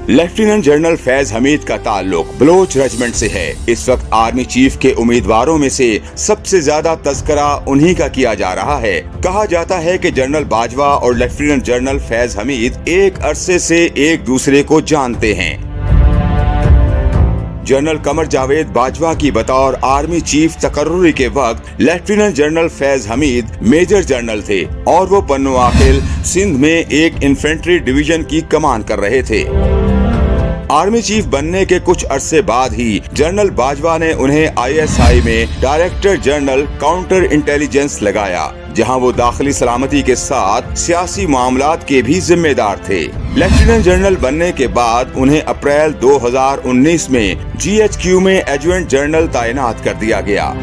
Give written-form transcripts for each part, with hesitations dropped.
Lieutenant general Faiz Hamid का ताल्लुक Bloch regiment से है। इस वक्त आर्मी चीफ के उम्मीदवारों में से सबसे ज्यादा तस्करा उन्हीं का किया जा रहा है। कहा जाता है कि जनरल बाजवा और लेफ्टिनेंट जनरल फैज हमीद एक अरसे से एक दूसरे को जानते हैं। जनरल कमर जावेद बाजवा की बतौर आर्मी चीफ तकर्रुरी के वक्त lieutenant general Faiz Hameed major general थे और वो पन्नो आखिल सिंध में एक इन्फेंट्री डिवीजन की कमान कर रहे थे। आर्मी चीफ बनने के कुछ अरसे बाद ही जनरल बाजवा ने उन्हें ISI में डायरेक्टर जनरल काउंटर इंटेलिजेंस लगाया, जहां वो दाखिली सलामती के साथ सियासी मामलात के भी जिम्मेदार थे। लेफ्टिनेंट जनरल बनने के बाद उन्हें अप्रैल 2019 में GHQ में एडजुटेंट जनरल तैनात कर दिया गया।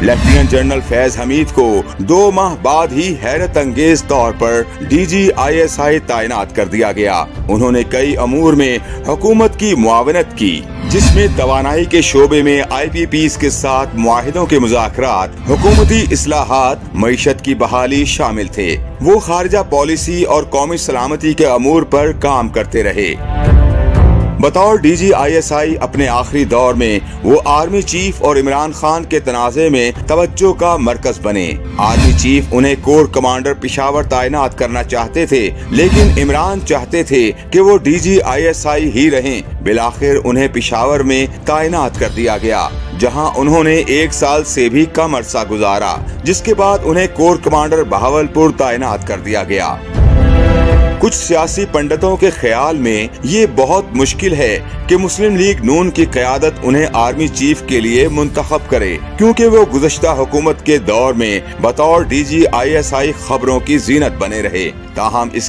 लेफ्टिनेंट जनरल फैज हमीद को 2 माह बाद ही हैरत अंगेज तौर पर DG ISI तैनात कर दिया गया। उन्होंने कई अमूर में हुकूमत की मुआवनत की, जिसमें तवानाई के शोबे में IPPs के साथ मुआहिदों के मुज़ाकरात, हुकूमती इस्लाहात, मईशत की बहाली शामिल थे। वो खारजा पॉलिसी और कौमी सलामती के अमूर पर काम करते रहे। बतौर DG ISI अपने आखिरी दौर में वो आर्मी चीफ और इमरान खान के तनाज़े में तवज्जो का मरकज बने। आर्मी चीफ उन्हें कोर कमांडर पेशावर तैनात करना चाहते थे, लेकिन इमरान चाहते थे कि वो DG ISI ही रहें। बिलाखिर उन्हें पेशावर में तैनात कर दिया गया, जहां उन्होंने 1 साल से भी कम अरसा गुजारा, जिसके बाद उन्हें कोर कमांडर बहावलपुर तैनात कर दिया गया। कुछ सियासी पंडितों के ख्याल में ये बहुत मुश्किल है कि मुस्लिम लीग नून की क़यादत उन्हें आर्मी चीफ के लिए मुंतखब करे, क्योंकि वो गुज़श्ता हुकूमत के दौर में बतौर DG ISI खबरों की जीनत बने रहे। ताहम इस